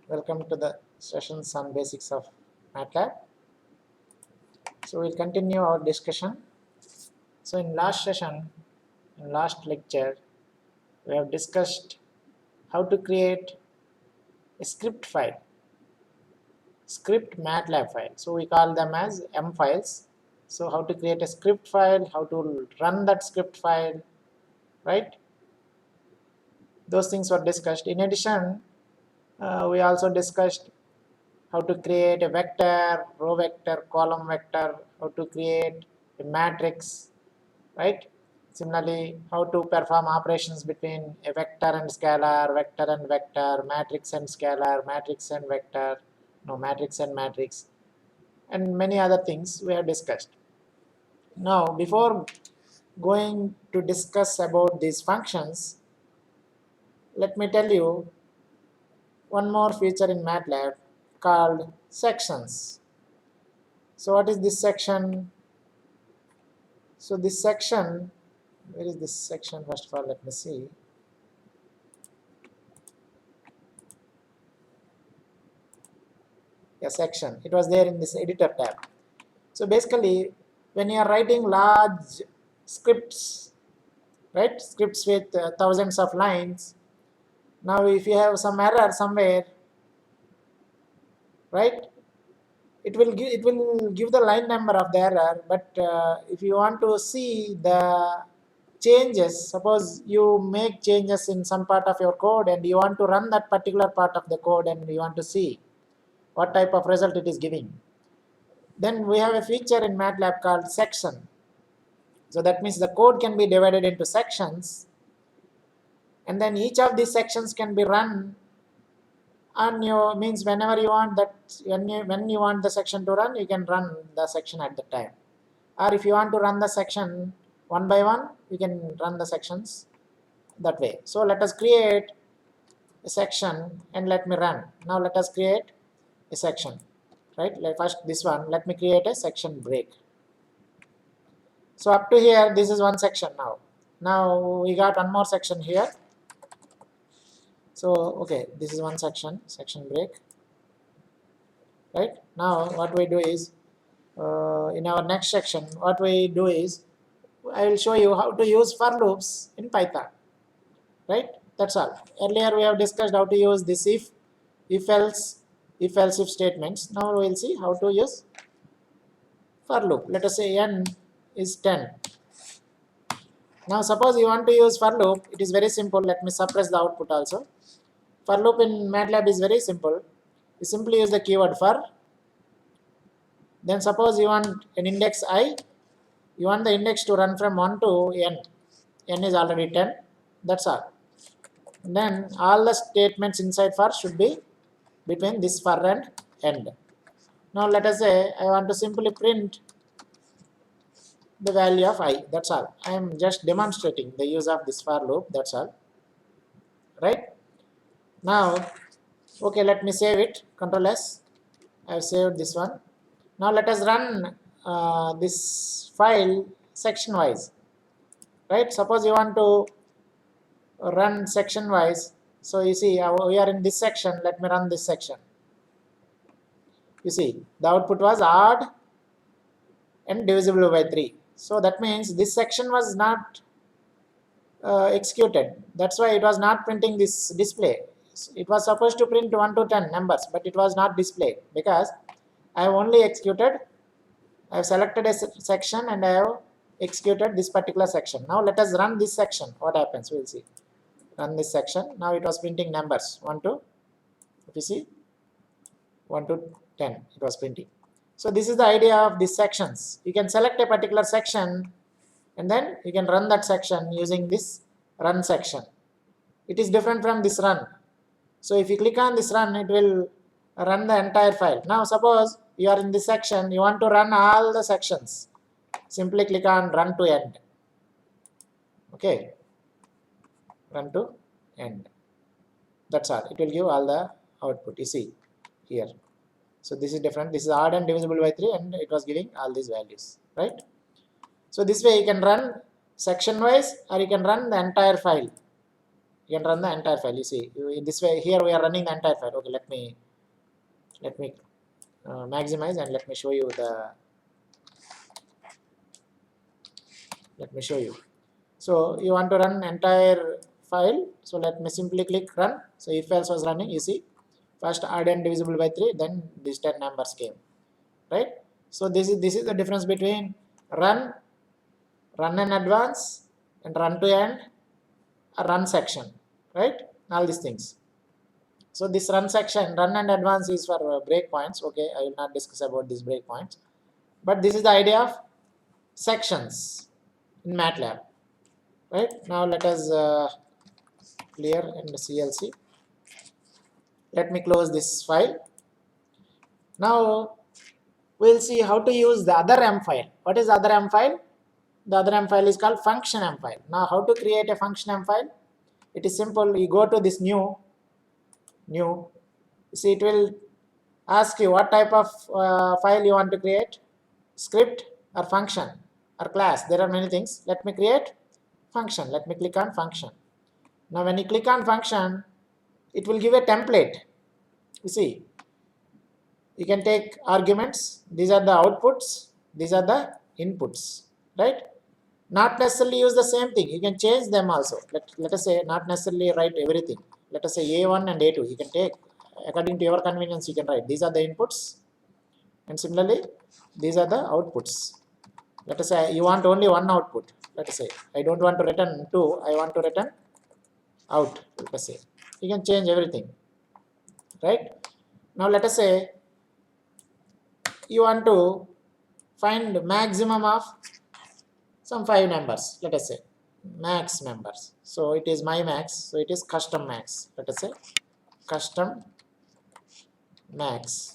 Welcome to the sessions on basics of Matlab. So we'll continue our discussion. So in last session, in last lecture, we have discussed how to create a script file, script Matlab file. So we call them as M files. So how to create a script file, how to run that script file, right? Those things were discussed. In addition, we also discussed how to create a vector, row vector, column vector, how to create a matrix, right? Similarly, how to perform operations between a vector and scalar, vector and vector, matrix and scalar, matrix and vector, no, matrix and matrix, and many other things we have discussed. Now, before going to discuss about these functions, let me tell you one more feature in Matlab called sections. So what is this section? So this section, where is this section? First of all, let me see. Yeah, section. It was there in this editor tab. So basically, when you are writing large scripts, right? Scripts with thousands of lines. Now, if you have some error somewhere, right? It will give the line number of the error. But if you want to see the changes, suppose you make changes in some part of your code and you want to run that particular part of the code and you want to see what type of result it is giving, then we have a feature in Matlab called section. So that means the code can be divided into sections, and then each of these sections can be run on your, means whenever you want that, when you want the section to run, you can run the section at the time. Or if you want to run the section one by one, you can run the sections that way. So let us create a section and let me run. Now let us create a section, right? First this one, let me create a section break. So up to here, this is one section now. Now we got one more section here. So okay, this is one section, section break, right? Now what we do is, in our next section, what we do is, I will show you how to use for loops in Python, right? That's all. Earlier we have discussed how to use this if else, if statements. Now we will see how to use for loop. Let us say n is 10. Now suppose you want to use for loop, it is very simple. Let me suppress the output also. For loop in Matlab is very simple. You simply use the keyword for. Then suppose you want an index I, you want the index to run from 1 to n. N is already 10. That's all. Then all the statements inside for should be between this for and end. Now let us say I want to simply print the value of I. That's all. I am just demonstrating the use of this for loop. That's all. Right? Now, okay, let me save it. Control S. I have saved this one. Now let us run this file section wise. Right? Suppose you want to run section wise. So you see, we are in this section. Let me run this section. You see, the output was odd and divisible by 3. So that means this section was not executed. That's why it was not printing this display. It was supposed to print 1 to 10 numbers, but it was not displayed because I have only executed, I have selected a section and I have executed this particular section. Now let us run this section. What happens? We will see. Run this section. Now it was printing numbers 1 to, if you see, 1 to 10 it was printing. So this is the idea of these sections. You can select a particular section and then you can run that section using this run section. It is different from this run. So if you click on this run, it will run the entire file. Now suppose you are in this section, you want to run all the sections. Simply click on run to end. Okay. Run to end. That's all. It will give all the output. You see here. So this is different. This is odd and divisible by 3 and it was giving all these values. Right. So this way you can run section wise or you can run the entire file You can run the entire file. You see, in this way here we are running the entire file. Okay, let me maximize and let me show you the. Let me show you. So you want to run entire file. So let me simply click run. So if else was running, you see, first add n divisible by 3, then these 10 numbers came, right? So this is the difference between run in advance and run to end, a run section, right? All these things. So this run section, run and advance is for breakpoints. Okay, I will not discuss about these breakpoints, but this is the idea of sections in Matlab, right? Now let us clear in the CLC. Let me close this file. Now we'll see how to use the other M file. What is the other M file? The other M file is called function M file. Now how to create a function M file? It is simple. You go to this new. See, it will ask you what type of file you want to create, script or function or class. There are many things. Let me create function. Let me click on function. Now when you click on function, it will give a template. You see, you can take arguments. These are the outputs. These are the inputs, right? Not necessarily use the same thing. You can change them also. Let us say not necessarily write everything. Let us say A1 and A2. You can take according to your convenience. You can write these are the inputs, and similarly these are the outputs. Let us say you want only one output. Let us say I don't want to return 2. I want to return out. Let us say you can change everything, right? Now let us say you want to find maximum of some 5 numbers. Let us say max numbers. So it is my max. So it is custom max. Let us say custom max.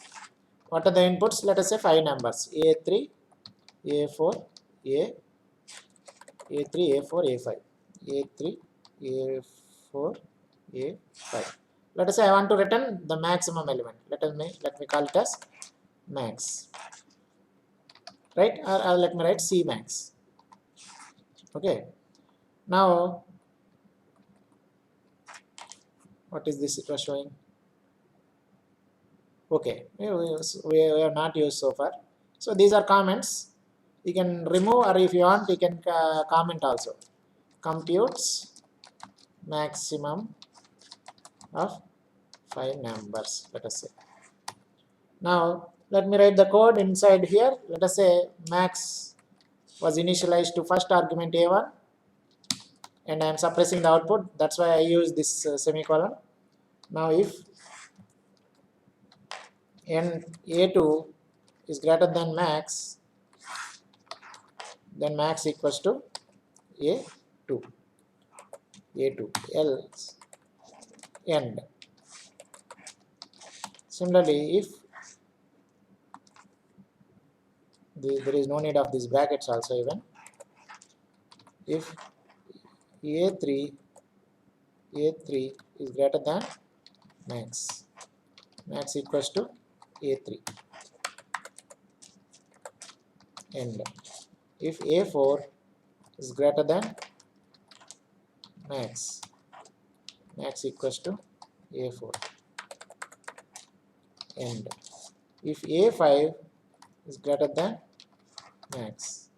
What are the inputs? Let us say 5 numbers: A3, A4, A3, A4, A5, A3, A4, A5. Let us say I want to return the maximum element. Let me call it as max, right? Or let me write C max. Okay. Now, what is this it was showing? Okay, we have not used so far. So these are comments. You can remove, or if you want, you can comment also. Computes maximum of 5 numbers, let us say. Now, let me write the code inside here. Let us say max was initialized to first argument A1, and I am suppressing the output. That's why I use this semicolon. Now, if n A2 is greater than max, then max equals to A2, else end. Similarly, if there is no need of these brackets also, even if A3 is greater than max equals to A3 end. If A4 is greater than max equals to A4 end. If A5 is greater than max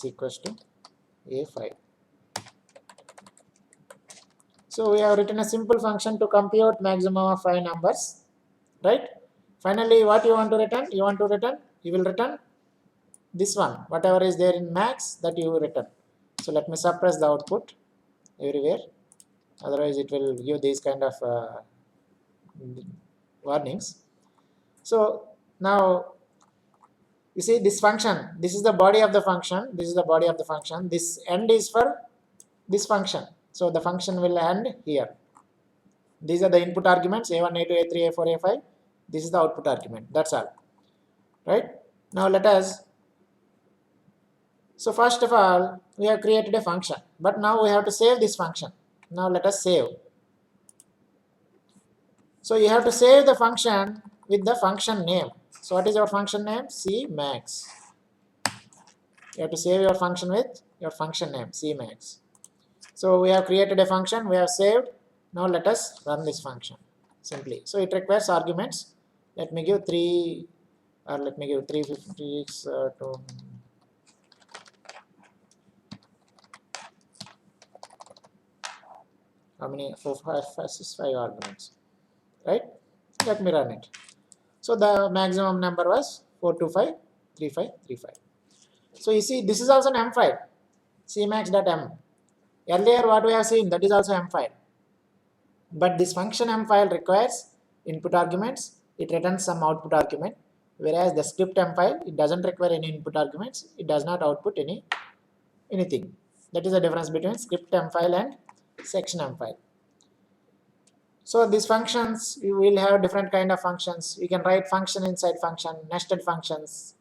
equals to A5. So we have written a simple function to compute maximum of 5 numbers, right? Finally, what you want to return? You will return this one, whatever is there in max, that you will return. So let me suppress the output everywhere, otherwise it will give these kind of warnings. So now you see this function, this is the body of the function, this end is for this function. So the function will end here. These are the input arguments: A1, A2, A3, A4, A5. This is the output argument. That's all, right? Now let us. So first of all, we have created a function, but now we have to save this function. Now let us save. So you have to save the function with the function name. So what is your function name? C max. You have to save your function with your function name, C max. So we have created a function, we have saved. Now let us run this function simply. So it requires arguments. Let me give 3, or let me give 356 to how many? 4, 5, 5, 6, 5 arguments, right? Let me run it. So the maximum number was 425, 3535. So you see, this is also an M file, cmax.m. Earlier what we have seen, that is also M file. But this function M file requires input arguments, it returns some output argument, whereas the script M file, it doesn't require any input arguments, it does not output anything. That is the difference between script M file and section M file. So these functions, you will have different kind of functions. You can write function inside function, nested functions,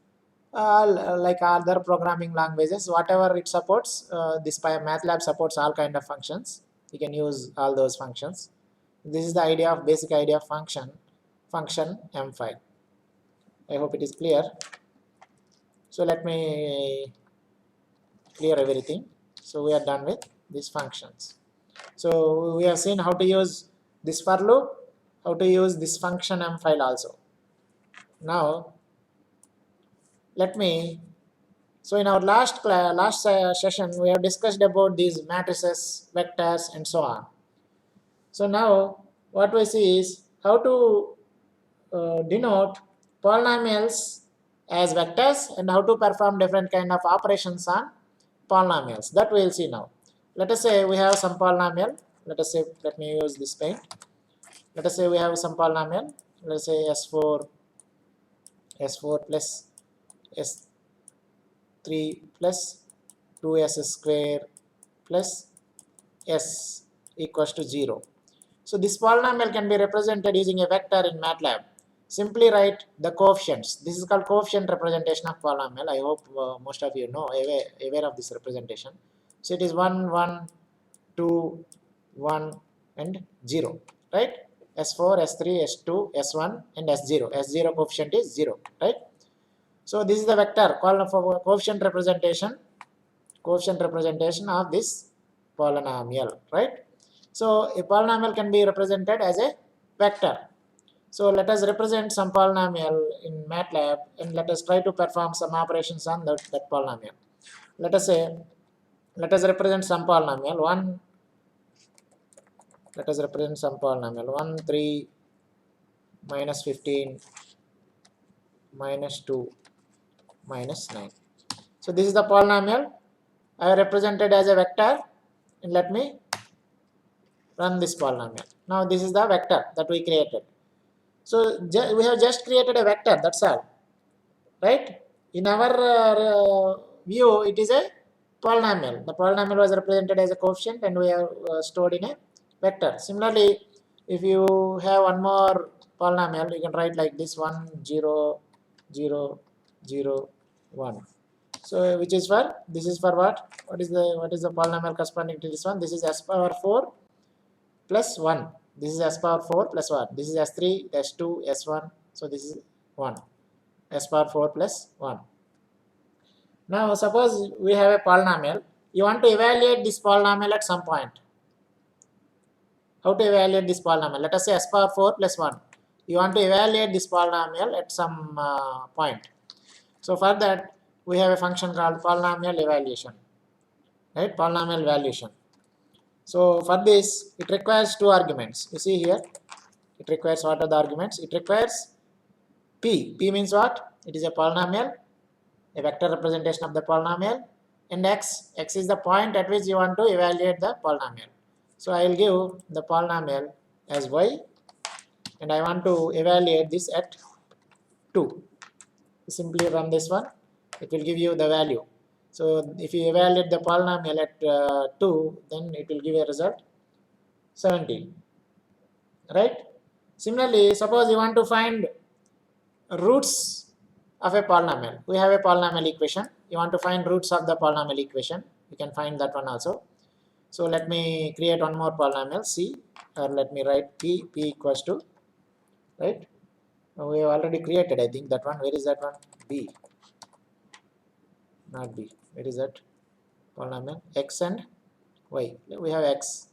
like other programming languages, whatever it supports. This Matlab supports all kind of functions. You can use all those functions. This is the idea of basic idea of function M file. I hope it is clear. So let me clear everything. So we are done with these functions. So we have seen how to use this for loop, how to use this function M file also. Now let me, so in our last session we have discussed about these matrices, vectors and so on. So now what we see is how to denote polynomials as vectors and how to perform different kind of operations on polynomials. That we will see now. Let us say we have some polynomial. Let us say, let me use this paint. Let us say we have some polynomial. Let us say S4 plus S3 plus 2S square plus S equals to 0. So this polynomial can be represented using a vector in Matlab. Simply write the coefficients. This is called coefficient representation of polynomial. I hope most of you know, aware of this representation. So it is 1, 1, 2, 1 and 0, right? S4, S3, S2, S1 and S0. S0 coefficient is 0, right? So this is the vector called for coefficient representation of this polynomial, right? So a polynomial can be represented as a vector. So let us represent some polynomial in Matlab and let us try to perform some operations on that polynomial. Let us say, let us represent some polynomial 1. Let us represent some polynomial 1, 3, minus 15, minus 2, minus 9. So this is the polynomial I have represented as a vector, and let me run this polynomial. Now this is the vector that we created. So we have just created a vector, that's all, right? In our view, it is a polynomial. The polynomial was represented as a coefficient and we have stored in a vector. Similarly, if you have one more polynomial, you can write like this 1, 0, 0, 0, 1. So which is for, this is for what? What is the polynomial corresponding to this one? This is s power 4 plus 1. This is s power 4 plus 1. This is s3, s2, s1. So this is 1. S power 4 plus 1. Now suppose we have a polynomial. You want to evaluate this polynomial at some point. How to evaluate this polynomial? Let us say s power 4 plus 1. You want to evaluate this polynomial at some point. So for that, we have a function called polynomial evaluation. Right? Polynomial evaluation. So for this, it requires 2 arguments. You see here, it requires, what are the arguments? It requires P. P means what? It is a polynomial, a vector representation of the polynomial, and X. X is the point at which you want to evaluate the polynomial. So I will give the polynomial as Y, and I want to evaluate this at 2. Simply run this one, it will give you the value. So if you evaluate the polynomial at 2, then it will give a result 17, right? Similarly, suppose you want to find roots of a polynomial. We have a polynomial equation. You want to find roots of the polynomial equation. You can find that one also. So let me create one more polynomial C, or let me write P equals to, right? We have already created, I think, that one. Where is that one? B, not B. Where is that polynomial? X and y. We have x.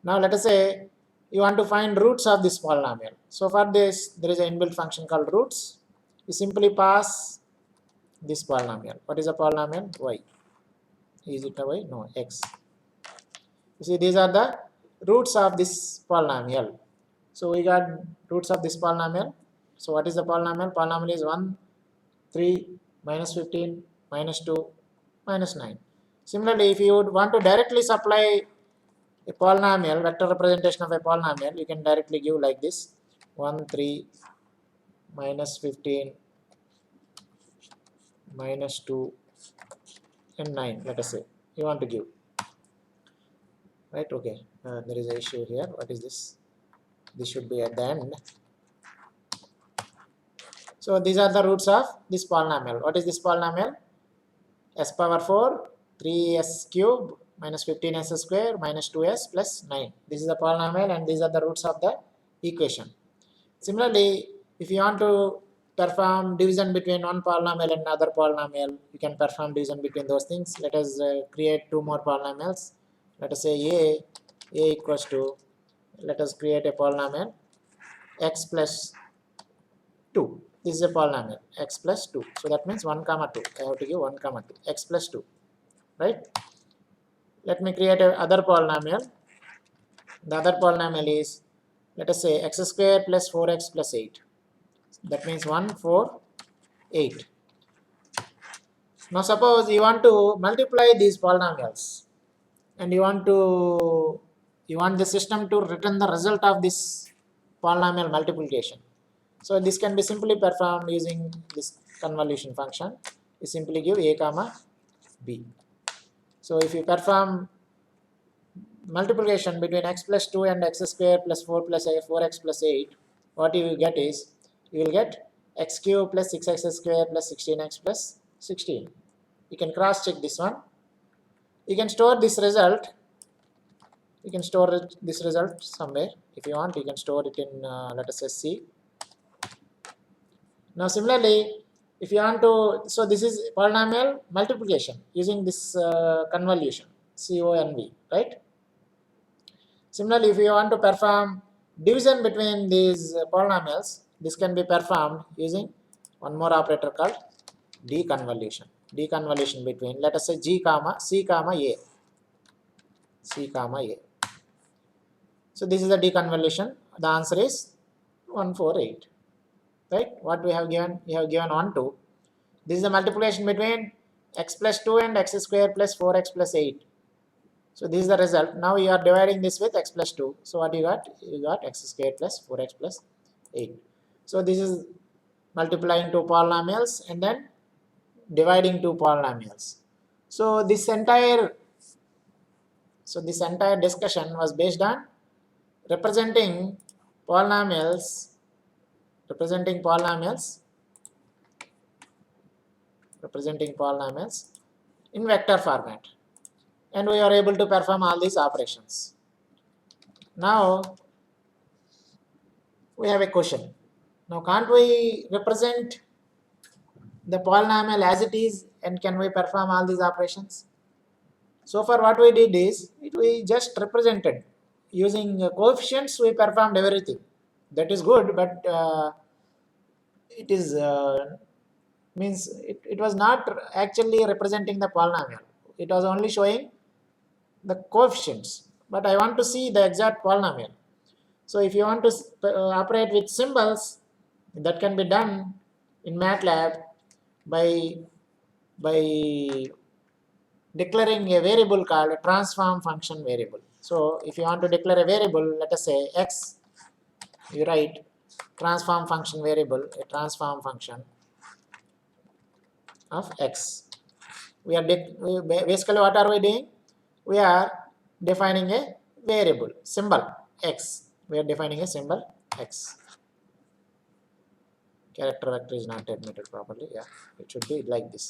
Now let us say you want to find roots of this polynomial. So for this, there is an inbuilt function called roots. You simply pass this polynomial. What is a polynomial? Y. Is it a y? No, x. You see, these are the roots of this polynomial. So we got roots of this polynomial. So what is the polynomial? Polynomial is 1, 3, minus 15, minus 2, minus 9. Similarly, if you would want to directly supply a polynomial, vector representation of a polynomial, you can directly give like this: 1, 3, minus 15, minus 2, and 9. Let us say you want to give, right? Okay, there is an issue here. What is this? This should be at the end. So these are the roots of this polynomial. What is this polynomial? S power 4, 3s cube, minus 15s square, minus 2s plus 9. This is the polynomial and these are the roots of the equation. Similarly, if you want to perform division between one polynomial and another polynomial, you can perform division between those things. Let us create two more polynomials. Let us say a equals to, let us create a polynomial x plus 2. This is a polynomial x plus 2. So that means 1 comma 2. I have to give 1 comma 2, x plus 2, right? Let me create a other polynomial. The other polynomial is, let us say, x square plus 4x plus 8. That means 1, 4, 8. Now suppose you want to multiply these polynomials and you want the system to return the result of this polynomial multiplication. So this can be simply performed using this convolution function. You simply give a comma b. So if you perform multiplication between x plus 2 and x square plus 4 plus 4x plus 8, what you will get is, you will get x cube plus 6x square plus 16x plus 16. You can cross check this one. You can store this result. You can store this result somewhere. If you want, you can store it in, let us say, C. Now similarly, if you want to, so this is polynomial multiplication using this convolution, CONV, right? Similarly, if you want to perform division between these polynomials, this can be performed using one more operator called deconvolution. Deconvolution between, let us say, G comma C comma A. C comma A. So this is the deconvolution. The answer is 148. Right? What we have given? We have given 1, 2. This is the multiplication between x plus 2 and x square plus 4x plus 8. So this is the result. Now you are dividing this with x plus 2. So what you got? You got x square plus 4x plus 8. So this is multiplying two polynomials and then dividing two polynomials. So this entire discussion was based on representing polynomials in vector format, and we are able to perform all these operations. Now we have a question. Now can't we represent the polynomial as it is, and can we perform all these operations? So far what we did is, we just represented using coefficients. We performed everything. That is good, but it is it was not actually representing the polynomial. It was only showing the coefficients, but I want to see the exact polynomial. So if you want to operate with symbols, that can be done in Matlab by declaring a variable called a transform function variable. So if you want to declare a variable, let us say x, you write transform function variable, a transform function of x. We are basically, what are we doing? We are defining a variable symbol x. We are defining a symbol x. Character vector is not admitted properly. Yeah, it should be like this.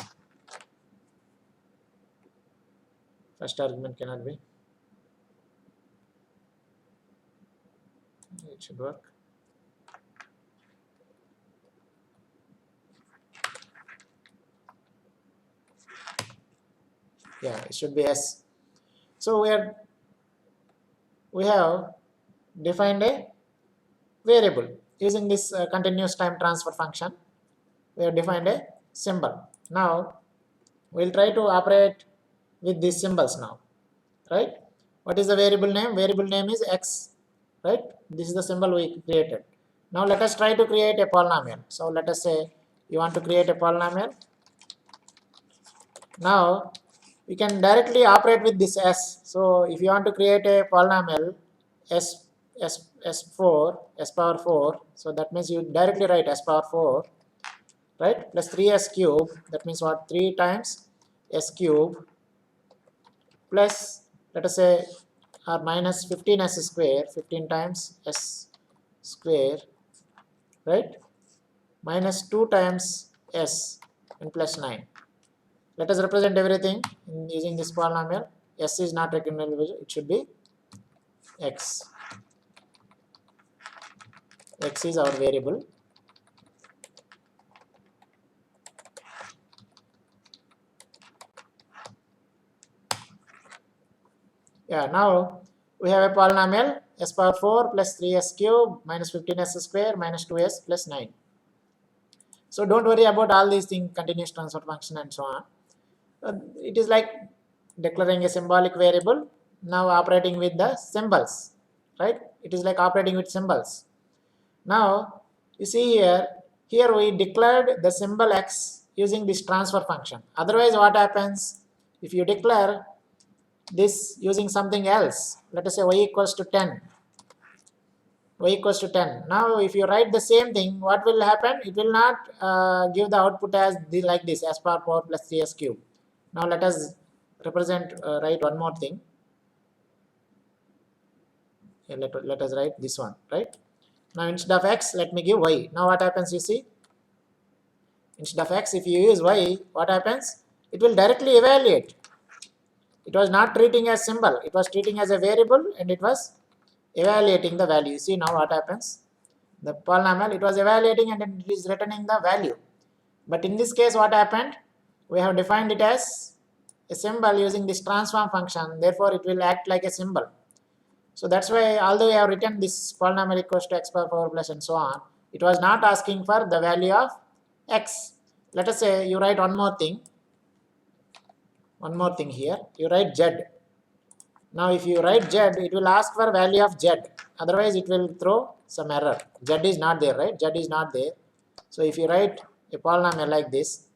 First argument cannot be. It should work. Yeah, it should be s. So we have defined a variable using this continuous time transfer function. We have defined a symbol. Now we'll try to operate with these symbols now, right? What is the variable name? Variable name is x, right? This is the symbol we created. Now let us try to create a polynomial. So let us say you want to create a polynomial. Now you can directly operate with this s. So if you want to create a polynomial s power 4, so that means you directly write s power 4, right, plus 3s cube. That means what? 3 times s cube plus, let us say, or minus 15s square, 15 times s square, right, minus 2 times s and plus 9. Let us represent everything using this polynomial. S is not recognizable, it should be x. X is our variable. Yeah, now we have a polynomial s power 4 plus 3s cube minus 15s square minus 2s plus 9. So don't worry about all these things, continuous transfer function and so on. It is like declaring a symbolic variable, now operating with the symbols, right? It is like operating with symbols. Now you see here we declared the symbol x using this transfer function. Otherwise what happens if you declare this using something else? Let us say y equals to 10. Y equals to 10. Now if you write the same thing, what will happen? It will not give the output as like this, s power 4 plus 3s cube. Now let us represent, write one more thing. Let us write this one, right? Now instead of x, let me give y. Now what happens, you see? Instead of x, if you use y, what happens? It will directly evaluate. It was not treating as symbol, it was treating as a variable and it was evaluating the value. See now what happens? The polynomial, it was evaluating and it is returning the value. But in this case, what happened? We have defined it as a symbol using this transform function, therefore it will act like a symbol. So that's why, although we have written this polynomial equals to x power 4 plus and so on, it was not asking for the value of x. Let us say you write one more thing here, you write z. Now if you write z, it will ask for value of z, otherwise it will throw some error. Z is not there, right? Z is not there. So if you write a polynomial like this,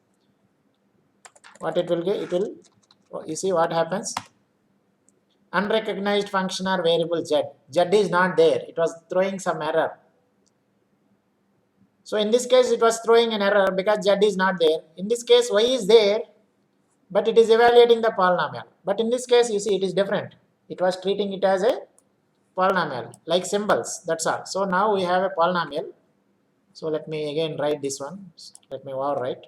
what it will get? It will, you see what happens? Unrecognized function or variable z. Z is not there. It was throwing some error. So in this case, it was throwing an error because z is not there. In this case, y is there, but it is evaluating the polynomial. But in this case, you see, it is different. It was treating it as a polynomial, like symbols. That's all. So now we have a polynomial. So let me again write this one. Let me overwrite.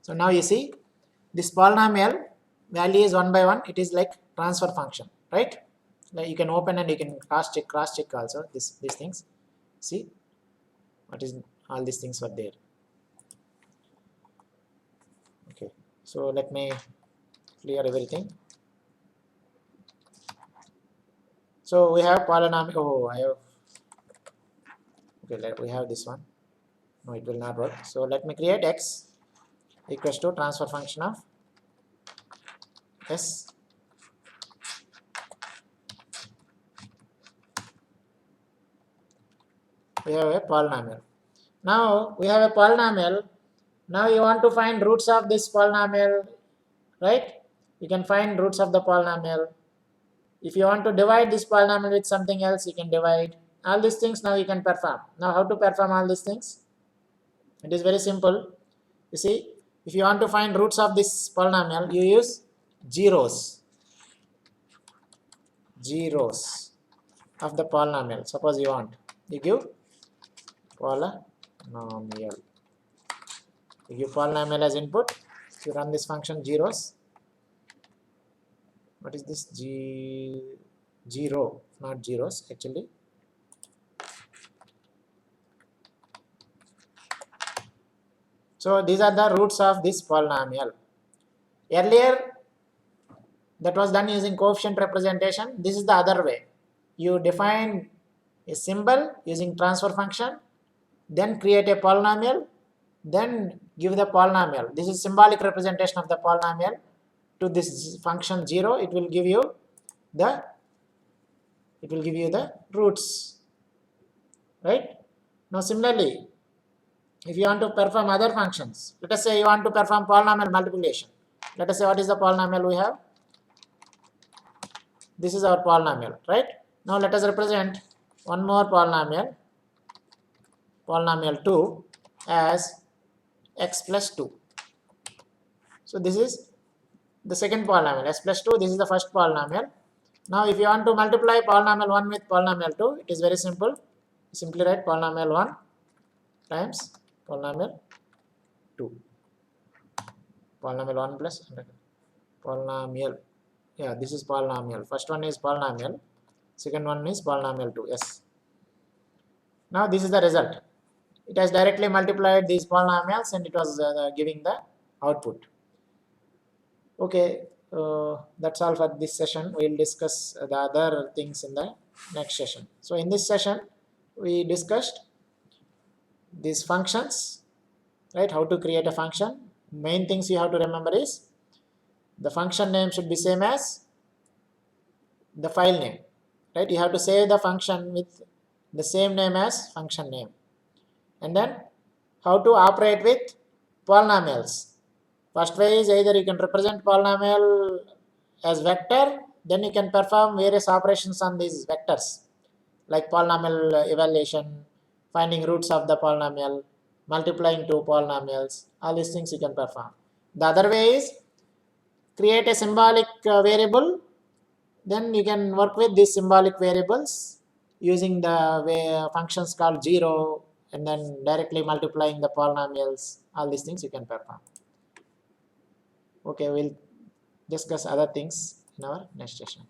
So now you see, this polynomial value is 1 by 1. It is like transfer function, right? Like you can open and you can cross check also these things. See what is all these things were there. Okay, so let me clear everything. So we have polynomial. Oh, I have. Okay, we have this one. No, it will not work. So let me create x equals to transfer function of s. We have a polynomial. Now we have a polynomial. Now you want to find roots of this polynomial, right? You can find roots of the polynomial. If you want to divide this polynomial with something else, you can divide. All these things now you can perform. Now how to perform all these things? It is very simple. You see, if you want to find roots of this polynomial, you use zeros of the polynomial. Suppose you want, you give polynomial. You give polynomial as input. You run this function zeros. What is this? Zero, not zeros actually. So these are the roots of this polynomial. Earlier, that was done using coefficient representation. This is the other way. You define a symbol using transfer function, then create a polynomial, then give the polynomial. This is symbolic representation of the polynomial to this function 0. It will give you the roots, right? Now similarly, if you want to perform other functions, let us say you want to perform polynomial multiplication. Let us say what is the polynomial we have? This is our polynomial, right? Now let us represent one more polynomial, polynomial 2, as x plus 2. So this is the second polynomial, s plus 2. This is the first polynomial. Now if you want to multiply polynomial 1 with polynomial 2, it is very simple. Simply write polynomial 1 times polynomial 2. Polynomial 1 plus polynomial. Yeah, this is polynomial. First one is polynomial. Second one is polynomial 2. Yes. Now this is the result. It has directly multiplied these polynomials and it was giving the output. Okay, that's all for this session. We'll discuss the other things in the next session. So in this session, we discussed these functions, right? How to create a function. Main things you have to remember is the function name should be same as the file name, right? You have to save the function with the same name as function name. And then how to operate with polynomials. First way is either you can represent polynomial as vector, then you can perform various operations on these vectors, like polynomial evaluation, finding roots of the polynomial, multiplying two polynomials, all these things you can perform. The other way is create a symbolic variable, then you can work with these symbolic variables using the functions called 0 and then directly multiplying the polynomials, all these things you can perform. Okay, we'll discuss other things in our next session.